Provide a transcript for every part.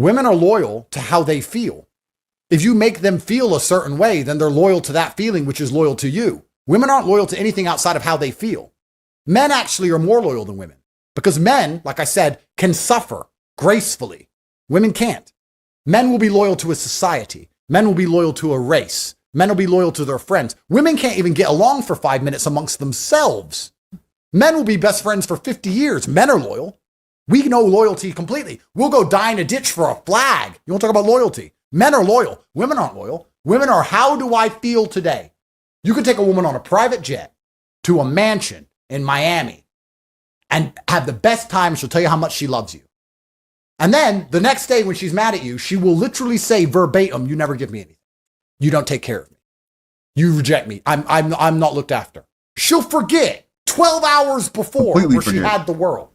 Women are loyal to how they feel. If you make them feel a certain way, then they're loyal to that feeling, which is loyal to you. Women aren't loyal to anything outside of how they feel. Men actually are more loyal than women because men, like I said, can suffer gracefully. Women can't. Men will be loyal to a society. Men will be loyal to a race. Men will be loyal to their friends. Women can't even get along for 5 minutes amongst themselves. Men will be best friends for 50 years. Men are loyal. We know loyalty completely. We'll go die in a ditch for a flag. You want to talk about loyalty? Men are loyal. Women aren't loyal. Women are, how do I feel today? You can take a woman on a private jet to a mansion in Miami and have the best time. She'll tell you how much she loves you. And then the next day when she's mad at you, she will literally say verbatim, you never give me anything. You don't take care of me. You reject me. I'm not looked after. She'll forget 12 hours before where she had the world.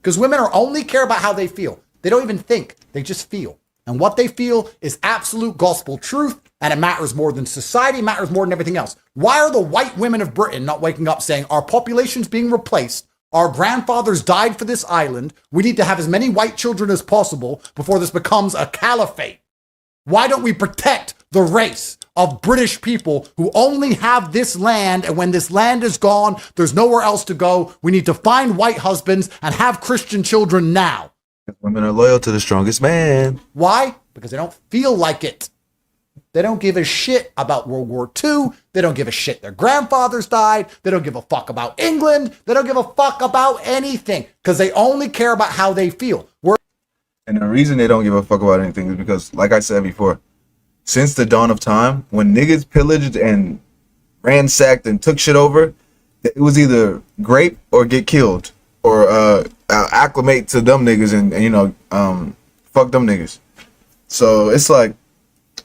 Because women are only care about how they feel. They don't even think. They just feel. And what they feel is absolute gospel truth. And it matters more than society, matters more than everything else. Why are the white women of Britain not waking up saying our population's being replaced? Our grandfathers died for this island. We need to have as many white children as possible before this becomes a caliphate. Why don't we protect the race of British people who only have this land, and when this land is gone, there's nowhere else to go. We need to find white husbands and have Christian children now. Women are loyal to the strongest man. Why? Because they don't feel like it. They don't give a shit about World War II. They don't give a shit their grandfathers died. They don't give a fuck about England. They don't give a fuck about anything because they only care about how they feel. And the reason they don't give a fuck about anything is because, like I said before, since the dawn of time, when niggas pillaged and ransacked and took shit over, it was either grape or get killed or acclimate to them niggas and fuck them niggas. So it's like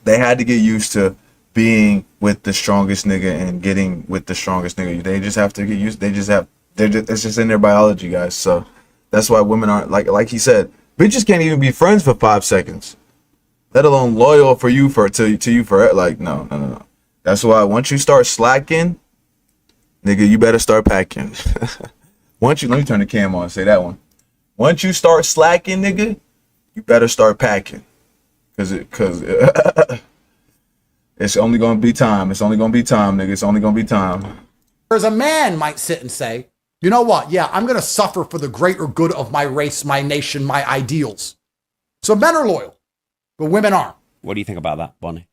they had to get used to being with the strongest nigga and getting with the strongest nigga. They just have to get used. It's just in their biology, guys. So that's why women aren't like he said. Bitches can't even be friends for 5 seconds, let alone loyal to you for no. That's why once you start slacking, nigga, you better start packing. Let me turn the cam on and say that one. Once you start slacking, nigga, you better start packing, cause it's only gonna be time. It's only gonna be time, nigga. It's only gonna be time. Whereas a man might sit and say, you know what? Yeah, I'm going to suffer for the greater good of my race, my nation, my ideals. So men are loyal, but women aren't. What do you think about that, Bonnie?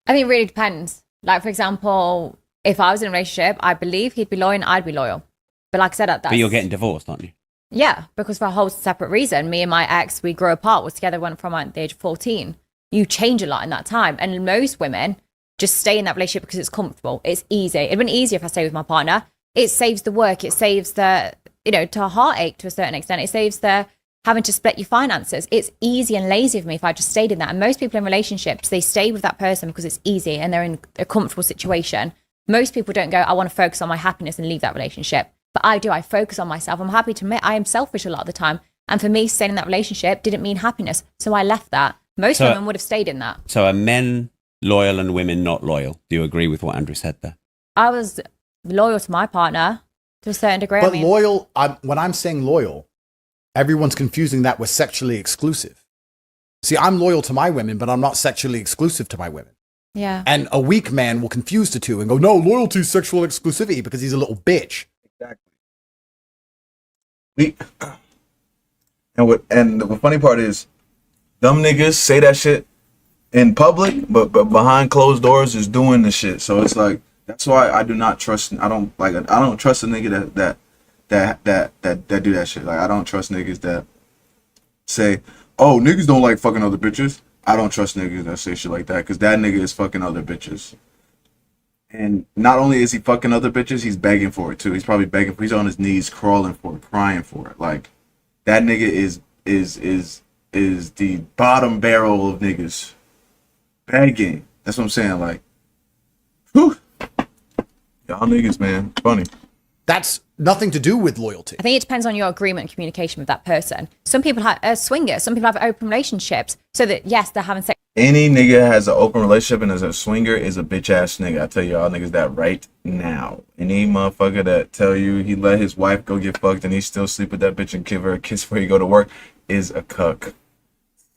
I think it really depends. Like, for example, if I was in a relationship, I believe he'd be loyal and I'd be loyal. But like I said, that's... But you're getting divorced, aren't you? Yeah, because for a whole separate reason. Me and my ex, we grew apart. We're together, went from the age of 14. You change a lot in that time. And most women just stay in that relationship because it's comfortable. It's easy. It'd been easier if I stay with my partner. It saves the work. It saves the, to a heartache to a certain extent. It saves the having to split your finances. It's easy and lazy for me if I just stayed in that. And most people in relationships, they stay with that person because it's easy and they're in a comfortable situation. Most people don't go, I want to focus on my happiness and leave that relationship. But I do. I focus on myself. I'm happy to admit I am selfish a lot of the time. And for me, staying in that relationship didn't mean happiness. So I left that. Most women would have stayed in that. So are men loyal and women not loyal? Do you agree with what Andrew said there? I was loyal to my partner to a certain degree. But loyal, when I'm saying loyal, everyone's confusing that with sexually exclusive. See, I'm loyal to my women, but I'm not sexually exclusive to my women. Yeah. And a weak man will confuse the two and go, no, loyalty is sexual exclusivity because he's a little bitch. Exactly. And the funny part is, dumb niggas say that shit in public, but behind closed doors is doing the shit. So it's like, that's why I do not trust. I don't trust a nigga that do that shit. Like, I don't trust niggas that say, oh, niggas don't like fucking other bitches. I don't trust niggas that say shit like that, because that nigga is fucking other bitches. And not only is he fucking other bitches, he's begging for it too. He's probably begging. He's on his knees, crawling for it, crying for it. Like, that nigga is the bottom barrel of niggas begging. That's what I'm saying. Like, whew. Y'all niggas, man. Funny. That's nothing to do with loyalty. I think it depends on your agreement and communication with that person. Some people have swingers. Some people have open relationships. So that, yes, they're having sex. Any nigga has an open relationship and is a swinger is a bitch ass nigga. I tell y'all niggas that right now. Any motherfucker that tell you he let his wife go get fucked and he still sleep with that bitch and give her a kiss before he go to work is a cuck.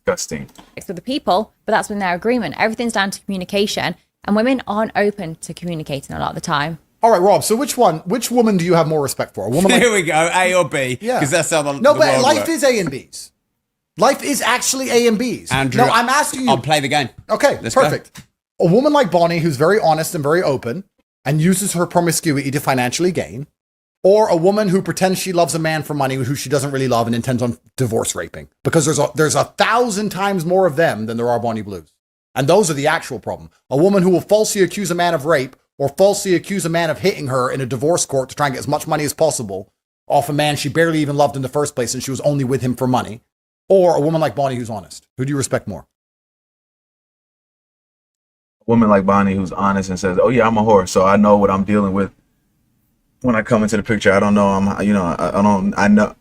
Disgusting. with the people, but that's when their agreement. Everything's down to communication, and women aren't open to communicating a lot of the time. All right, Rob. So which woman do you have more respect for? A woman like Here we go, A or B. Yeah. Because that's how the no, the but world life works. is A and B's. Life is actually A and B's. Andrew, no, I'm asking you. I'll play the game. Okay, Let's perfect. A woman like Bonnie who's very honest and very open and uses her promiscuity to financially gain, or a woman who pretends she loves a man for money who she doesn't really love and intends on divorce raping. Because there's 1,000 times more of them than there are Bonnie Blues. And those are the actual problem. A woman who will falsely accuse a man of rape or falsely accuse a man of hitting her in a divorce court to try and get as much money as possible off a man she barely even loved in the first place and she was only with him for money. Or a woman like Bonnie who's honest. Who do you respect more? A woman like Bonnie who's honest and says, "Oh yeah, I'm a whore, so I know what I'm dealing with when I come into the picture. I don't know.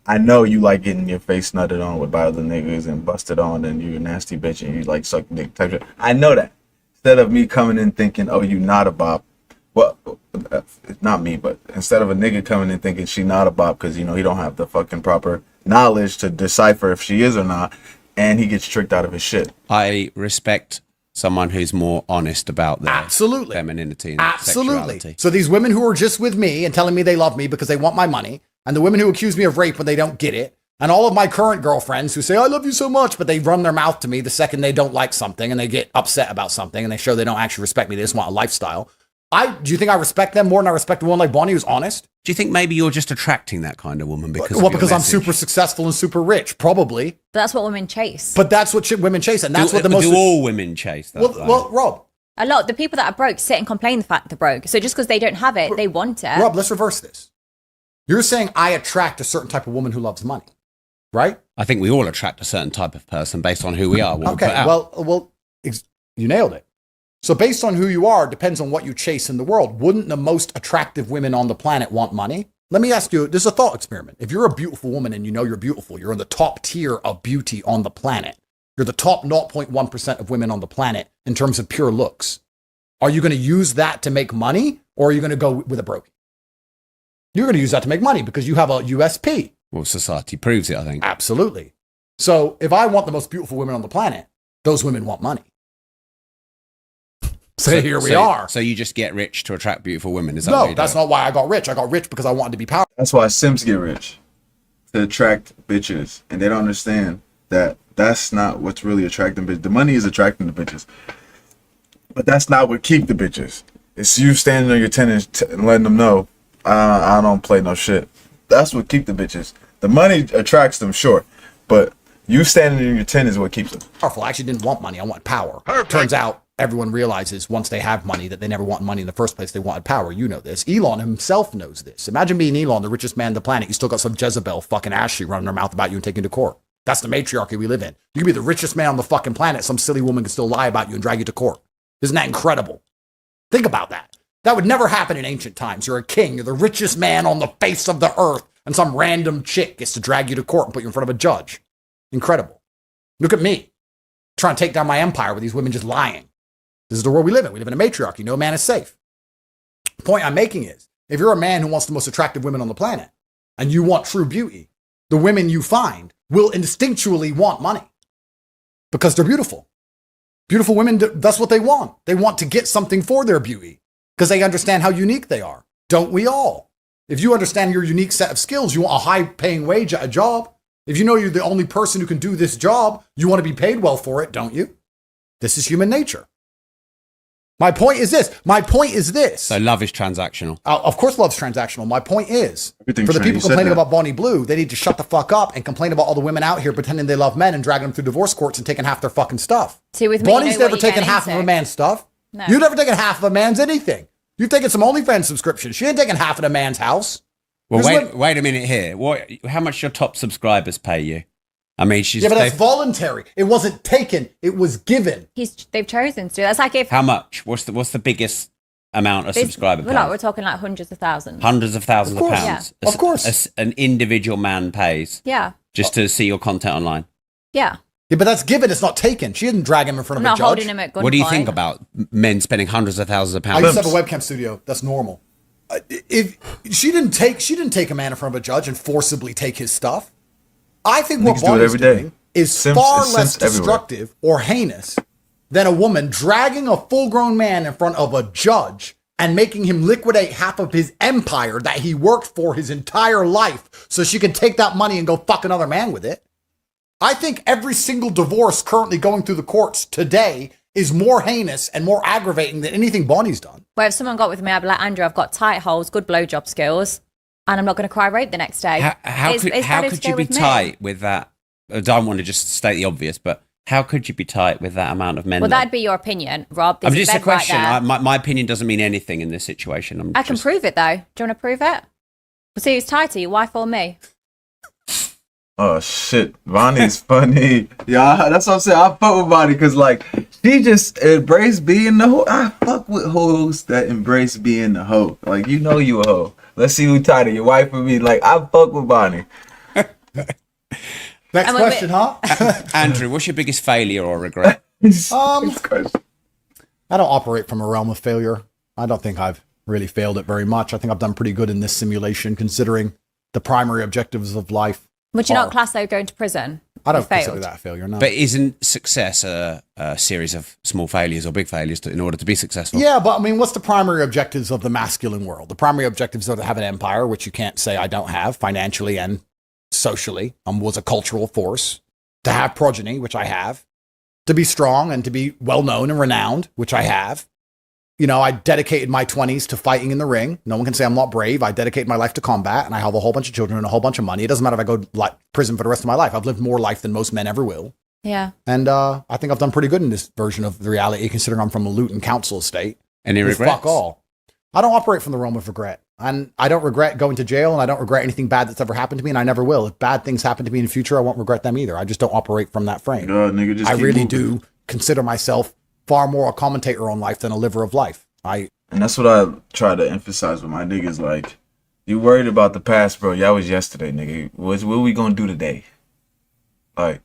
I know you like getting your face nutted on with by other niggas and busted on, and you a nasty bitch and you like suck dick type shit. I know that. Instead of me coming in thinking, oh, you not a bop. Well, it's not me, but instead of a nigga coming in thinking she not a bop because he don't have the fucking proper knowledge to decipher if she is or not, and he gets tricked out of his shit. I respect someone who's more honest about their Absolutely. femininity and Absolutely. sexuality. So these women who are just with me and telling me they love me because they want my money, and the women who accuse me of rape when they don't get it, and all of my current girlfriends who say, I love you so much, but they run their mouth to me the second they don't like something and they get upset about something and they show they don't actually respect me. They just want a lifestyle. Do you think I respect them more than I respect a woman like Bonnie who's honest? Do you think maybe you're just attracting that kind of woman because Because I'm super successful and super rich, probably. But that's what women chase. But that's what women chase, and that's what the most. Do all women chase that? Well, Rob. A lot. The people that are broke sit and complain the fact they're broke. So just because they don't have it, they want it. Rob, let's reverse this. You're saying I attract a certain type of woman who loves money, right? I think we all attract a certain type of person based on who we are. What we put Okay. out. Well, you nailed it. So based on who you are, depends on what you chase in the world. Wouldn't the most attractive women on the planet want money? Let me ask you, this is a thought experiment. If you're a beautiful woman and you know you're beautiful, you're in the top tier of beauty on the planet. You're the top 0.1% of women on the planet in terms of pure looks. Are you going to use that to make money, or are you going to go with a broke? You're going to use that to make money because you have a USP. Well, society proves it, I think. Absolutely. So if I want the most beautiful women on the planet, those women want money. So here we are. So you just get rich to attract beautiful women? Is that what No, you that's do? not why I got rich. I got rich because I wanted to be powerful. That's why simps get rich, to attract bitches, and they don't understand that that's not what's really attracting bitches. The money is attracting the bitches, but that's not what keep the bitches. It's you standing on your 10 and letting them know, I don't play no shit. That's what keep the bitches. The money attracts them, sure, but you standing in your 10 is what keeps them. I actually didn't want money. I want power. Turns out everyone realizes once they have money that they never wanted money in the first place. They wanted power. You know this. Elon himself knows this. Imagine being Elon, the richest man on the planet. You still got some Jezebel fucking Ashley running her mouth about you and taking you to court. That's the matriarchy we live in. You can be the richest man on the fucking planet. Some silly woman can still lie about you and drag you to court. Isn't that incredible? Think about that. That would never happen in ancient times. You're a king. You're the richest man on the face of the earth. And some random chick gets to drag you to court and put you in front of a judge. Incredible. Look at me. Trying to take down my empire with these women just lying. This is the world we live in. We live in a matriarchy. No man is safe. The point I'm making is, if you're a man who wants the most attractive women on the planet, and you want true beauty, the women you find will instinctually want money. Because they're beautiful. Beautiful women, that's what they want. They want to get something for their beauty. Because they understand how unique they are. Don't we all? If you understand your unique set of skills, you want a high-paying wage at a job. If you know you're the only person who can do this job, you want to be paid well for it, don't you? This is human nature. My point is this. So love is transactional. Of course love's transactional. My point is, Everything for the trans- people you said complaining that. about Bonnie Blue, they need to shut the fuck up and complain about all the women out here pretending they love men and dragging them through divorce courts and taking half their fucking stuff. See, with me, Bonnie's you know never what you're taken getting half of into. a man's stuff. No. You've never taken half of a man's anything. You've taken some OnlyFans subscription. She ain't taking half of a man's house. Well, There's wait a minute here. How much your top subscribers pay you? I mean, Yeah, but that's voluntary. It wasn't taken. It was given. They've chosen to do. That's like if how much? What's the biggest amount of subscriber Well, like, pays? we're talking like hundreds of thousands. Hundreds of thousands Of of course. pounds. Yeah. Of course. An individual man pays Yeah, just to see your content online. yeah. Yeah, but that's given. It's not taken. She didn't drag him in front I'm of a not judge. holding him at gunpoint. What do you think about men spending hundreds of thousands of I pounds? used to have a webcam studio. That's normal. If she didn't take a man in front of a judge and forcibly take his stuff. I think what Niggas do it Bonnie's every day. doing is Simps- far it's less simps everywhere. destructive or heinous than a woman dragging a full-grown man in front of a judge and making him liquidate half of his empire that he worked for his entire life so she can take that money and go fuck another man with it. I think every single divorce currently going through the courts today is more heinous and more aggravating than anything Bonnie's done. Where if someone got with me, I'd be like, Andrew, I've got tight holes, good blowjob skills, and I'm not going to cry rape the next day. How could you be tight with that? I don't want to just state the obvious, but how could you be tight with that amount of men? Well, that'd be your opinion, Rob. I'm There's just a bed right question. there. My opinion doesn't mean anything in this situation. I can prove it, though. Do you want to prove it? We'll see who's tighter, your wife or me. Oh shit, Bonnie's funny. Yeah, that's what I'm saying. I fuck with Bonnie because like she just embraced being the hoe. I fuck with hoes that embrace being the hoe. Like you know you a hoe. Let's see who tighter, your wife or me. Like I fuck with Bonnie. Next question, huh? Andrew, what's your biggest failure or regret? I don't operate from a realm of failure. I don't think I've really failed it very much. I think I've done pretty good in this simulation considering the primary objectives of life. Would you not class though going to prison? I don't You failed. consider that a failure, no. But isn't success a series of small failures or big failures in order to be successful? Yeah, but I mean, what's the primary objectives of the masculine world? The primary objectives are to have an empire, which you can't say I don't have financially and socially. Was a cultural force. To have progeny, which I have. To be strong and to be well known and renowned, which I have. You know, I dedicated my 20s to fighting in the ring. No one can say I'm not brave. I dedicate my life to combat, and I have a whole bunch of children and a whole bunch of money. It doesn't matter if I go to prison for the rest of my life. I've lived more life than most men ever will. Yeah. And I think I've done pretty good in this version of the reality, considering I'm from a Luton council estate. Any With regrets? Fuck all. I don't operate from the realm of regret. And I don't regret going to jail, and I don't regret anything bad that's ever happened to me, and I never will. If bad things happen to me in the future, I won't regret them either. I just don't operate from that frame. God, nigga, just I keep really moving. do consider myself far more a commentator on life than a liver of life. And that's what I try to emphasize with my niggas. Like, you worried about the past, bro. Y'all was yesterday, nigga. What we gonna do today? Like,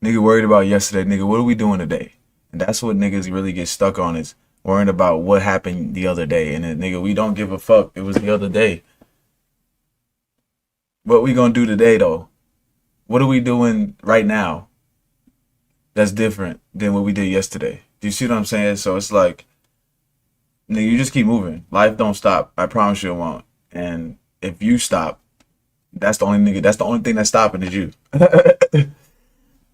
nigga worried about yesterday, nigga. What are we doing today? And that's what niggas really get stuck on is worrying about what happened the other day. And then, nigga, we don't give a fuck. It was the other day. What we gonna do today, though? What are we doing right now that's different than what we did yesterday? Do you see what I'm saying? So it's like, nigga, you just keep moving. Life don't stop. I promise you it won't. And if you stop, that's the only thing that's stopping is you.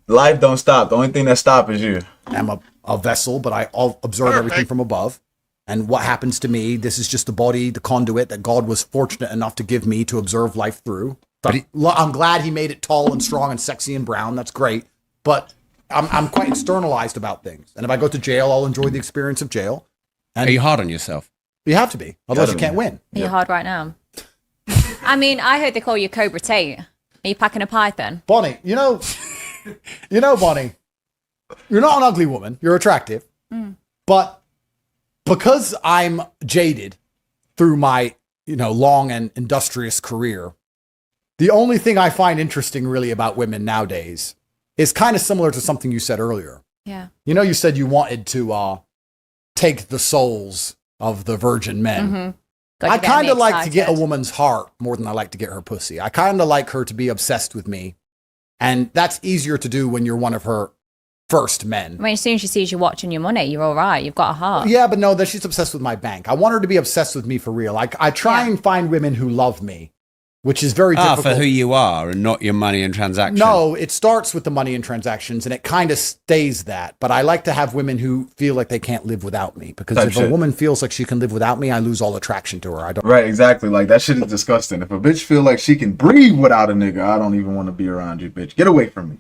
Life don't stop. The only thing that's stopping is you. I'm a vessel, but I'll observe everything from above. And what happens to me, this is just the body, the conduit that God was fortunate enough to give me to observe life through. But I'm glad he made it tall and strong and sexy and brown. That's great. But I'm quite externalized about things. And if I go to jail, I'll enjoy the experience of jail. And Are you hard on yourself? you have to be, otherwise you Gotta can't be. win. Are you hard right now? I mean, I heard they call you Cobra Tate. Are you packing a python? Bonnie, Bonnie, you're not an ugly woman. You're attractive. But because I'm jaded through my, long and industrious career, the only thing I find interesting really about women nowadays is kind of similar to something you said earlier. Yeah. You said you wanted to take the souls of the virgin men. Mm-hmm. I kind of like to get a woman's heart more than I like to get her pussy. I kind of like her to be obsessed with me. And that's easier to do when you're one of her first men. I mean, as soon as she sees you watching your money, you're all right. You've got a heart. Yeah, but no, that she's obsessed with my bank. I want her to be obsessed with me for real. I try and find women who love me, which is very difficult. For who you are and not your money and transactions. No, it starts with the money and transactions, and it kind of stays that. But I like to have women who feel like they can't live without me. Because Type if shit. a woman feels like she can live without me, I lose all attraction to her. I don't. Right, exactly. Like, that shit is disgusting. If a bitch feel like she can breathe without a nigga, I don't even want to be around you, bitch. Get away from me.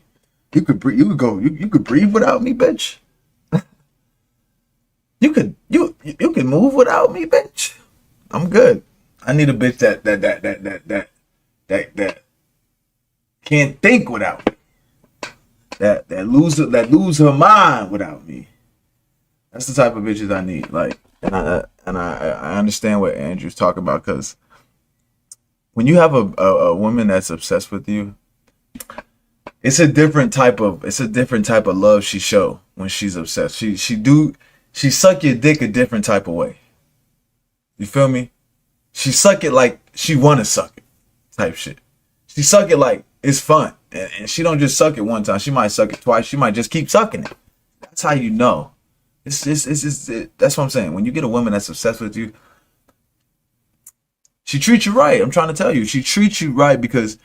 You could breathe. You could breathe without me, bitch. you can move without me, bitch. I'm good. I need a bitch that can't think without me. That lose her mind without me. That's the type of bitches I need. Like, and I understand what Andrew's talking about, because when you have a woman that's obsessed with you, it's a different type of love she show when she's obsessed. She suck your dick a different type of way. You feel me? She suck it like she wanna suck it, type shit. She suck it like it's fun. and she don't just suck it one time. She might suck it twice. She might just keep sucking it. That's how you know. It's that's what I'm saying. When you get a woman that's obsessed with you, she treats you right. I'm trying to tell you, she treats you right because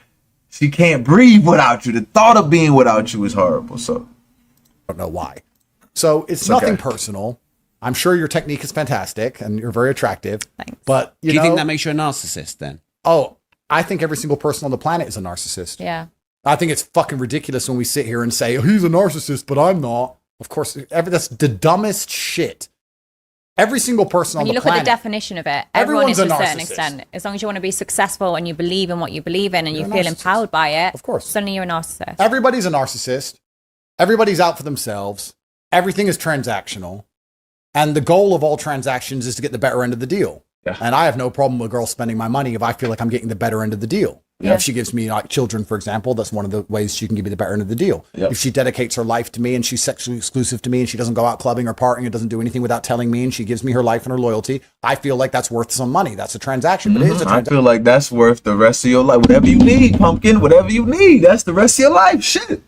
she can't breathe without you. The thought of being without you is horrible. So I don't know why. So it's nothing personal. I'm sure your technique is fantastic and you're very attractive. Thanks. But do you think that makes you a narcissist then? Oh, I think every single person on the planet is a narcissist. Yeah. I think it's fucking ridiculous when we sit here and say, oh, he's a narcissist, but I'm not. Of course, that's the dumbest shit. Every single person on the planet. When you look at the definition of it, everyone is to a certain extent. As long as you want to be successful and you believe in what you believe in and you feel empowered by it, of course, suddenly you're a narcissist. Everybody's a narcissist. Everybody's out for themselves. Everything is transactional. And the goal of all transactions is to get the better end of the deal. Yeah. And I have no problem with a girl spending my money if I feel like I'm getting the better end of the deal. You know, if she gives me like children, for example, that's one of the ways she can give me the better end of the deal. Yep. If she dedicates her life to me and she's sexually exclusive to me and she doesn't go out clubbing or partying and doesn't do anything without telling me and she gives me her life and her loyalty, I feel like that's worth some money. That's a transaction. But it is a transaction. I feel like that's worth the rest of your life. Whatever you need, pumpkin, whatever you need, that's the rest of your life. Shit.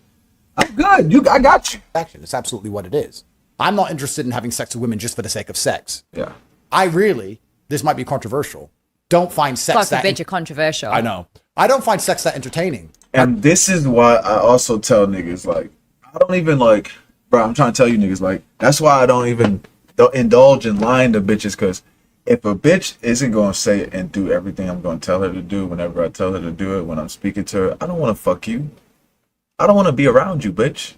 I'm good. I got you. It's absolutely what it is. I'm not interested in having sex with women just for the sake of sex. Yeah. I really, this might be controversial, don't find sex that controversial. I know. I don't find sex that entertaining. And this is why I also tell niggas, like, I don't even, like, bro, I'm trying to tell you niggas, like, that's why I don't even indulge in lying to bitches, because if a bitch isn't going to say and do everything I'm going to tell her to do whenever I tell her to do it, when I'm speaking to her, I don't want to fuck you. I don't want to be around you, bitch.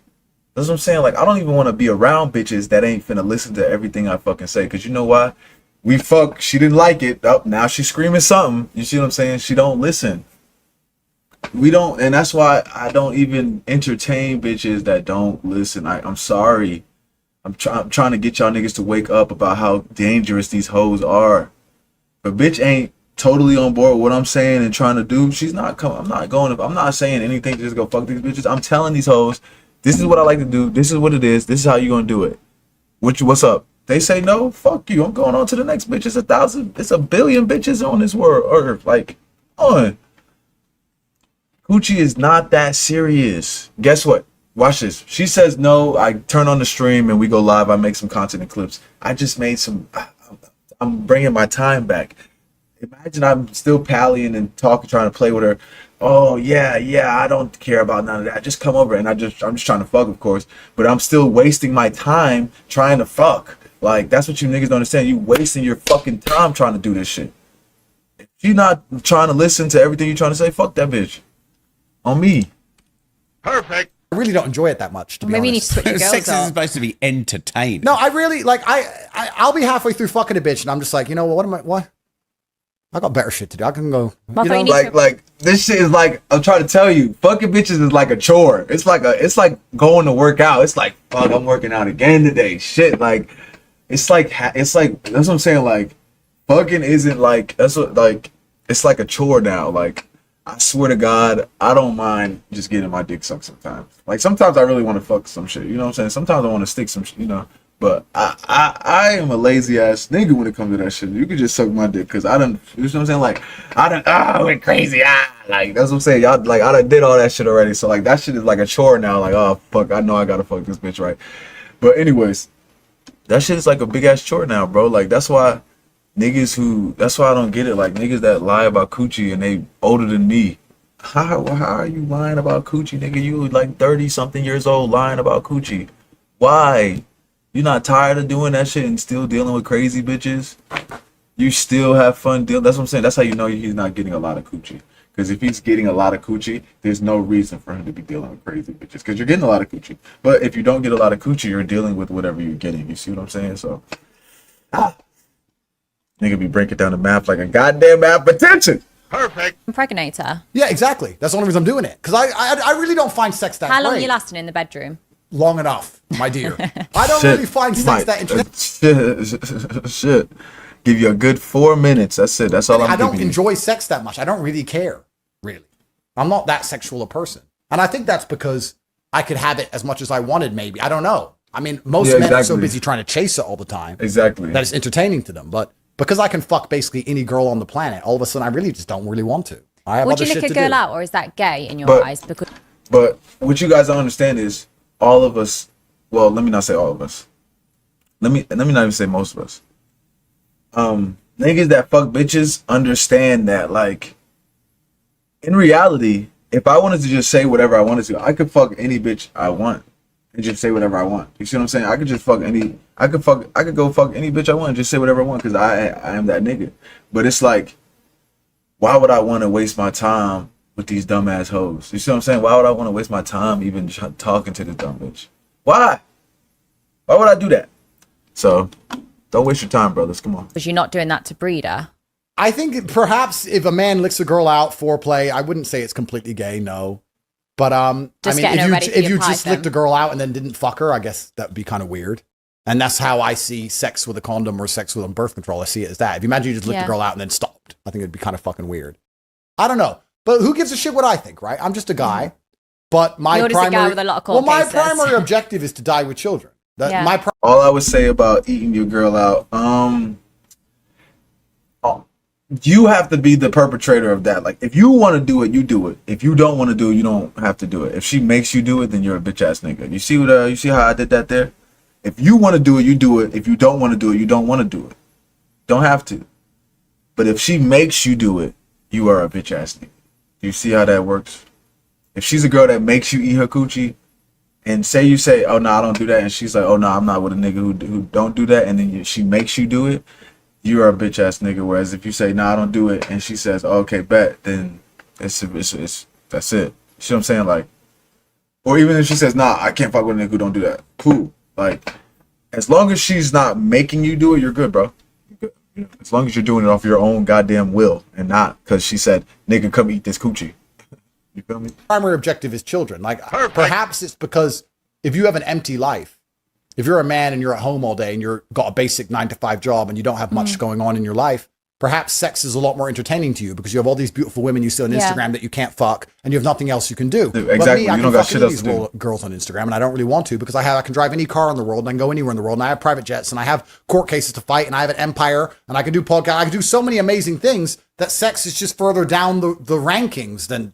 That's what I'm saying. Like, I don't even want to be around bitches that ain't finna listen to everything I fucking say. Because you know why? We fuck. She didn't like it. Oh, now she's screaming something. You see what I'm saying? She don't listen. We don't. And that's why I don't even entertain bitches that don't listen. I'm sorry. I'm trying to get y'all niggas to wake up about how dangerous these hoes are. If a bitch ain't totally on board with what I'm saying and trying to do, she's not coming. I'm not saying anything to just go fuck these bitches. I'm telling these hoes, this is what I like to do. This is what it is. This is how you gonna do it. What's up? They say no, fuck you. I'm going on to the next bitch. It's a billion bitches on this world. Or like, on. Coochie is not that serious. Guess what? Watch this. She says no. I turn on the stream and we go live. I make some content and clips. I just made some. I'm bringing my time back. Imagine I'm still pallying and talking, trying to play with her. Oh yeah, I don't care about none of that. Just come over and I'm just trying to fuck, of course. But I'm still wasting my time trying to fuck. Like, that's what you niggas don't understand. You wasting your fucking time trying to do this shit. If you're not trying to listen to everything you're trying to say, fuck that bitch. On me. Perfect. I really don't enjoy it that much, to be honest. Maybe you need to switch your girls Sex up. is supposed to be entertaining. No, I really, like, I'll be halfway through fucking a bitch and I'm just like, you know what? I got better shit to do. I can go. You know, like this shit is like, I'm trying to tell you, fucking bitches is like a chore. It's like going to work out. It's like, fuck, I'm working out again today. Shit, like, it's like that's what I'm saying. Like, fucking isn't like, it's like a chore now. Like, I swear to God, I don't mind just getting my dick sucked sometimes. Like, sometimes I really want to fuck some shit. You know what I'm saying? Sometimes I want to stick some shit, you know. But I am a lazy ass nigga when it comes to that shit. You can just suck my dick, cause I done, you know what I'm saying? Like, I went crazy. Like, that's what I'm saying. Y'all, like, I done did all that shit already. So like, that shit is like a chore now. Like, oh fuck, I know I gotta fuck this bitch, right? But anyways, that shit is like a big ass chore now, bro. Like, that's why that's why I don't get it. Like, niggas that lie about coochie and they older than me. How are you lying about coochie, nigga? You like 30 something years old lying about coochie. Why? You not tired of doing that shit and still dealing with crazy bitches? You still have fun dealing. That's what I'm saying. That's how you know he's not getting a lot of coochie. Because if he's getting a lot of coochie, there's no reason for him to be dealing with crazy bitches. Because you're getting a lot of coochie. But if you don't get a lot of coochie, you're dealing with whatever you're getting. You see what I'm saying? So, nigga be breaking down the map like a goddamn map. Attention. Perfect. Impregnator. Yeah, exactly. That's the only reason I'm doing it. Because I really don't find sex that How long great. are you lasting in the bedroom? Long enough, my dear. I don't really find sex that interesting. Shit. Give you a good 4 minutes. That's it. That's all I'm giving you. I don't enjoy sex that much. I don't really care, really. I'm not that sexual a person. And I think that's because I could have it as much as I wanted, maybe. I don't know. I mean, most men are so busy trying to chase it all the time. Exactly. That it's entertaining to them. But because I can fuck basically any girl on the planet, all of a sudden I really just don't really want to. I have Would you other lick shit a to girl do. out, or is that gay in your eyes? Because But what you guys don't understand is all of us. Well, let me not say all of us. Let me not even say most of us. Niggas that fuck bitches understand that, like, in reality, if I wanted to just say whatever I wanted to, I could fuck any bitch I want and just say whatever I want. You see what I'm saying? I could just fuck any. I could go fuck any bitch I want and just say whatever I want because I am that nigga. But it's like, why would I want to waste my time with these dumbass hoes? You see what I'm saying? Why would I want to waste my time even talking to this dumb bitch? Why? Why would I do that? So, don't waste your time, brothers. Come on. Because you're not doing that to breed her. I think perhaps if a man licks a girl out, foreplay, I wouldn't say it's completely gay, no. But Just I getting her mean, ready for if your you pipe just then. licked a girl out and then didn't fuck her, I guess that would be kind of weird. And that's how I see sex with a condom or sex with birth control. I see it as that. If you imagine you just licked Yeah. a girl out and then stopped, I think it'd be kind of fucking weird. I don't know, but who gives a shit what I think, right? I'm just a guy. But my You're just a guy primary, with a lot of well, court my cases. primary objective is to die with children. Yeah. My All I would say about eating your girl out, you have to be the perpetrator of that. Like, if you want to do it, you do it. If you don't want to do it, you don't have to do it. If she makes you do it, then you're a bitch ass nigga. You see what? You see how I did that there? If you want to do it, you do it. If you don't want to do it, you don't want to do it. Don't have to. But if she makes you do it, you are a bitch ass nigga. Do you see how that works? If she's a girl that makes you eat her coochie, and you say, oh no, I don't do that, and she's like, oh no, I'm not with a nigga who don't do that, and then she makes you do it, you are a bitch ass nigga. Whereas if you say, no, I don't do it, and she says, oh, okay, bet, then it's that's it. You see what I'm saying? Like, or even if she says, nah, I can't fuck with a nigga who don't do that. Cool. Like, as long as she's not making you do it, you're good, bro. You're good. As long as you're doing it off your own goddamn will and not because she said, nigga, come eat this coochie. You feel me? primary objective is children. Like, perhaps it's because if you have an empty life, if you're a man and you're at home all day and you're got a basic 9-to-5 job and you don't have much going on in your life, perhaps sex is a lot more entertaining to you because you have all these beautiful women you see on Yeah. Instagram that you can't fuck and you have nothing else you can do. Exactly. But me, You I don't can got fuck shit any of else these to do. girls on Instagram and I don't really want to because I can drive any car in the world and I can go anywhere in the world and I have private jets and I have court cases to fight and I have an empire and I can do podcast. I can do so many amazing things that sex is just further down the rankings than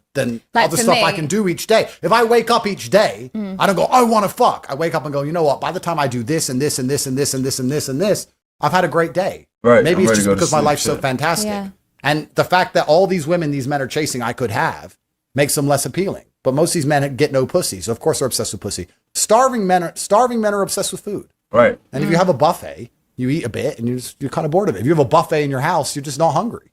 Like other for stuff me- I can do each day. If I wake up each day, I don't go, I want to fuck. I wake up and go, you know what? By the time I do this and this and this and this and this and this and this, I've had a great day. Right, Maybe I'm it's ready just to go to because my sleep, life's so shit. fantastic. Yeah. And the fact that all these women these men are chasing I could have makes them less appealing. But most of these men get no pussy. So of course they're obsessed with pussy. Starving men are obsessed with food. Right. And if you have a buffet, you eat a bit and you're kind of bored of it. If you have a buffet in your house, you're just not hungry.